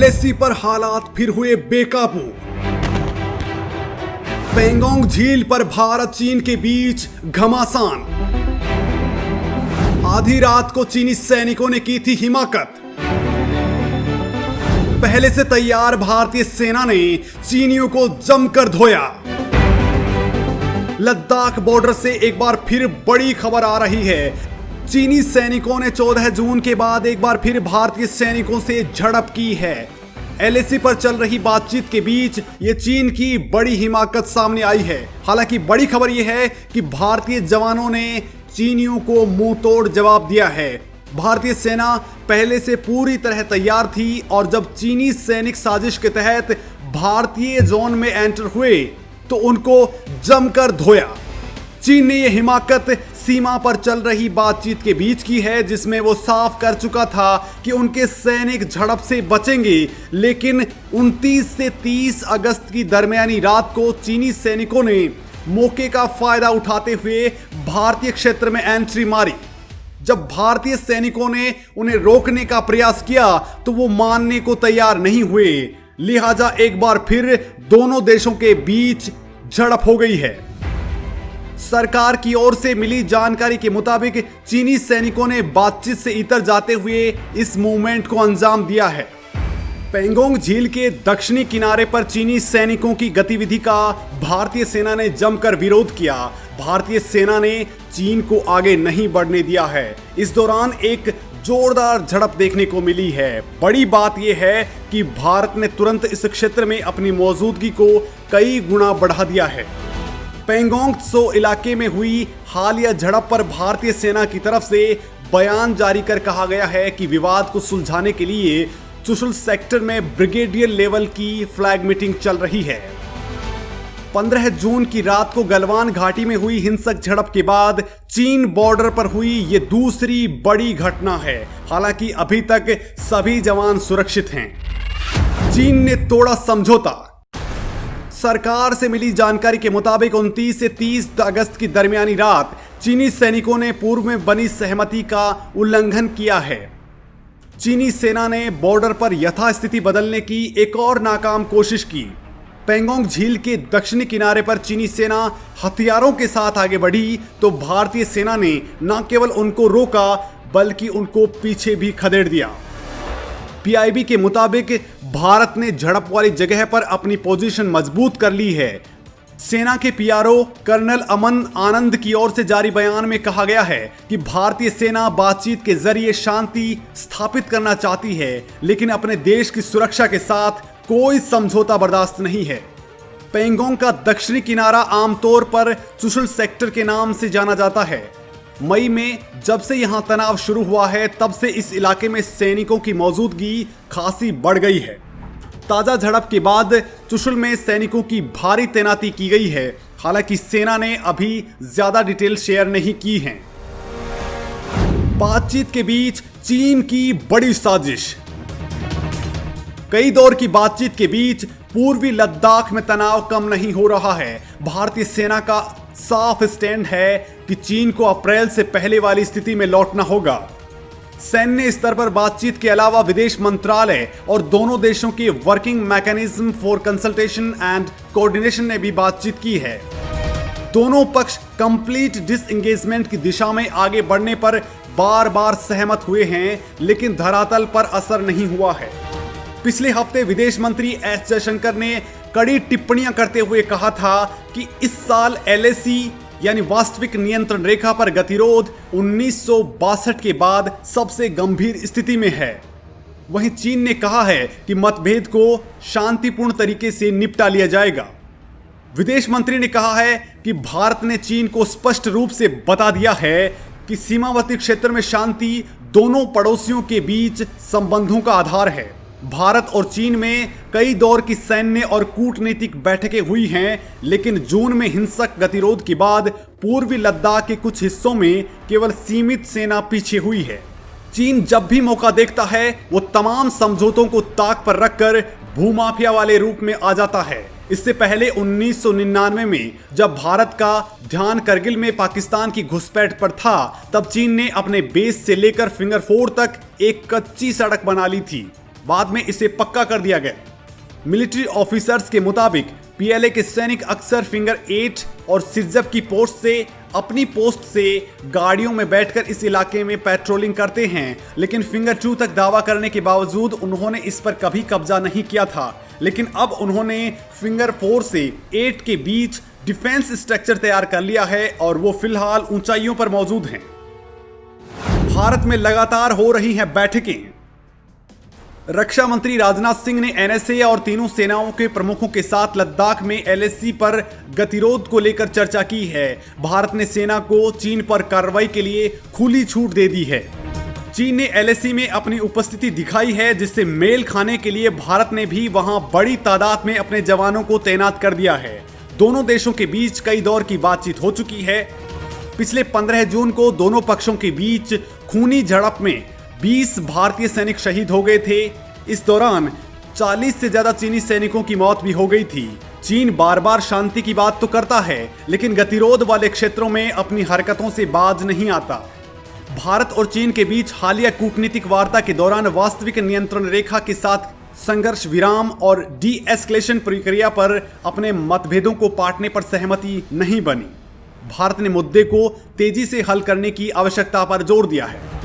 LAC पर हालात फिर हुए बेकाबू। पेंगोंग झील पर भारत चीन के बीच घमासान। आधी रात को चीनी सैनिकों ने की थी हिमाकत। पहले से तैयार भारतीय सेना ने चीनियों को जमकर धोया। लद्दाख बॉर्डर से एक बार फिर बड़ी खबर आ रही है। चीनी सैनिकों ने 14 जून के बाद एक बार फिर भारतीय सैनिकों से झड़प की है। एलएसी पर चल रही बातचीत के बीच ये चीन की बड़ी हिमाकत सामने आई है। हालांकि बड़ी खबर यह है कि भारतीय जवानों ने चीनियों को मुंह तोड़ जवाब दिया है। भारतीय सेना पहले से पूरी तरह तैयार थी और जब चीनी सैनिक साजिश के तहत भारतीय जोन में एंटर हुए तो उनको जमकर धोया। चीन ने यह हिमाकत सीमा पर चल रही बातचीत के बीच की है, जिसमें वो साफ कर चुका था कि उनके सैनिक झड़प से बचेंगे। लेकिन 29 से 30 अगस्त की दरमियानी रात को चीनी सैनिकों ने मौके का फायदा उठाते हुए भारतीय क्षेत्र में एंट्री मारी। जब भारतीय सैनिकों ने उन्हें रोकने का प्रयास किया तो वो मानने को तैयार नहीं हुए। लिहाजा एक बार फिर दोनों देशों के बीच झड़प हो गई है। सरकार की ओर से मिली जानकारी के मुताबिक चीनी सैनिकों ने बातचीत से इतर जाते हुए इस मूवमेंट को अंजाम दिया है। पेंगोंग झील के दक्षिणी किनारे पर चीनी सैनिकों की गतिविधि का भारतीय सेना ने जमकर विरोध किया। भारतीय सेना ने चीन को आगे नहीं बढ़ने दिया है। इस दौरान एक जोरदार झड़प देखने को मिली है। बड़ी बात यह है कि भारत ने तुरंत इस क्षेत्र में अपनी मौजूदगी को कई गुना बढ़ा दिया है। पेंगोंग त्सो इलाके में हुई हालिया झड़प पर भारतीय सेना की तरफ से बयान जारी कर कहा गया है कि विवाद को सुलझाने के लिए चुशुल सेक्टर में ब्रिगेडियर लेवल की फ्लैग मीटिंग चल रही है। 15 जून की रात को गलवान घाटी में हुई हिंसक झड़प के बाद चीन बॉर्डर पर हुई ये दूसरी बड़ी घटना है। हालांकि अभी तक सभी जवान सुरक्षित हैं। चीन ने तोड़ा समझौता। सरकार से मिली जानकारी के मुताबिक 29 से 30 अगस्त की दरमियानी रात चीनी सैनिकों ने पूर्व में बनी सहमति का उल्लंघन किया है। चीनी सेना ने बॉर्डर पर यथास्थिति बदलने की एक और नाकाम कोशिश की। पेंगोंग झील के दक्षिणी किनारे पर चीनी सेना हथियारों के साथ आगे बढ़ी तो भारतीय सेना ने न केवल उनको रोका बल्कि उनको पीछे भी खदेड़ दिया। पीआईबी के मुताबिक भारत ने झड़प वाली जगह पर अपनी पोजीशन मजबूत कर ली है। सेना के पीआरओ कर्नल अमन आनंद की ओर से जारी बयान में कहा गया है कि भारतीय सेना बातचीत के जरिए शांति स्थापित करना चाहती है, लेकिन अपने देश की सुरक्षा के साथ कोई समझौता बर्दाश्त नहीं है। पेंगोंग का दक्षिणी किनारा आमतौर पर चुशुल सेक्टर के नाम से जाना जाता है। मई में जब से यहां तनाव शुरू हुआ है तब से इस इलाके में सैनिकों की मौजूदगी खासी बढ़ गई है। ताजा झड़प के बाद चुशुल में सैनिकों की भारी तैनाती की गई है। हालांकि सेना ने अभी ज्यादा डिटेल शेयर नहीं की हैं। बातचीत के बीच चीन की बड़ी साजिश। कई दौर की बातचीत के बीच पूर्वी लद्दाख में तनाव कम नहीं हो रहा है। भारतीय सेना का साफ स्टैंड है कि चीन को अप्रैल से पहले वाली स्थिति में लौटना होगा। सैन्य स्तर पर बातचीत के अलावा विदेश मंत्रालय और दोनों देशों के working mechanism for consultation and coordination ने भी बातचीत की है। दोनों पक्ष कंप्लीट डिसएंगेजमेंट की दिशा में आगे बढ़ने पर बार बार सहमत हुए हैं, लेकिन धरातल पर असर नहीं हुआ है। पिछले हफ्ते विदेश मंत्री एस जयशंकर ने कड़ी टिप्पणियां करते हुए कहा था कि इस साल एलएसी यानी वास्तविक नियंत्रण रेखा पर गतिरोध 1962 के बाद सबसे गंभीर स्थिति में है। वहीं चीन ने कहा है कि मतभेद को शांतिपूर्ण तरीके से निपटा लिया जाएगा। विदेश मंत्री ने कहा है कि भारत ने चीन को स्पष्ट रूप से बता दिया है कि सीमावर्ती क्षेत्र में शांति दोनों पड़ोसियों के बीच संबंधों का आधार है। भारत और चीन में कई दौर की सैन्य और कूटनीतिक बैठकें हुई हैं, लेकिन जून में हिंसक गतिरोध के बाद पूर्वी लद्दाख के कुछ हिस्सों में केवल सीमित सेना पीछे हुई है। चीन जब भी मौका देखता है वो तमाम समझौतों को ताक पर रखकर भूमाफिया वाले रूप में आ जाता है। इससे पहले 1999 में जब भारत का ध्यान करगिल में पाकिस्तान की घुसपैठ पर था, तब चीन ने अपने बेस से लेकर फिंगर 4 तक एक कच्ची सड़क बना ली थी। बाद में इसे पक्का कर दिया गया। मिलिट्री ऑफिसर्स के मुताबिक पीएलए के सैनिक अक्सर फिंगर 8 और सिरजब की पोस्ट से अपनी पोस्ट से गाड़ियों में बैठकर इस इलाके में पेट्रोलिंग करते हैं, लेकिन फिंगर 2 तक दावा करने के बावजूद उन्होंने इस पर कभी कब्जा नहीं किया था। लेकिन अब उन्होंने फिंगर 4 से 8 के बीच डिफेंस स्ट्रक्चर तैयार कर लिया है और वो फिलहाल ऊंचाइयों पर मौजूद हैं। भारत में लगातार हो रही हैं बैठकें। रक्षा मंत्री राजनाथ सिंह ने एनएसए और तीनों सेनाओं के प्रमुखों के साथ लद्दाख में एलएसी पर गतिरोध को लेकर चर्चा की है। भारत ने सेना को चीन पर कार्रवाई के लिए खुली छूट दे दी है। चीन ने एलएसी में अपनी उपस्थिति दिखाई है, जिससे मेल खाने के लिए भारत ने भी वहां बड़ी तादाद में अपने जवानों को तैनात कर दिया है। दोनों देशों के बीच कई दौर की बातचीत हो चुकी है। पिछले 15 जून को दोनों पक्षों के बीच खूनी झड़प में 20 भारतीय सैनिक शहीद हो गए थे। इस दौरान 40 से ज्यादा चीनी सैनिकों की मौत भी हो गई थी। चीन बार बार शांति की बात तो करता है, लेकिन गतिरोध वाले क्षेत्रों में अपनी हरकतों से बाज नहीं आता। भारत और चीन के बीच हालिया कूटनीतिक वार्ता के दौरान वास्तविक नियंत्रण रेखा के साथ संघर्ष विराम और डी-एस्केलेशन प्रक्रिया पर अपने मतभेदों को पाटने पर सहमति नहीं बनी। भारत ने मुद्दे को तेजी से हल करने की आवश्यकता पर जोर दिया है।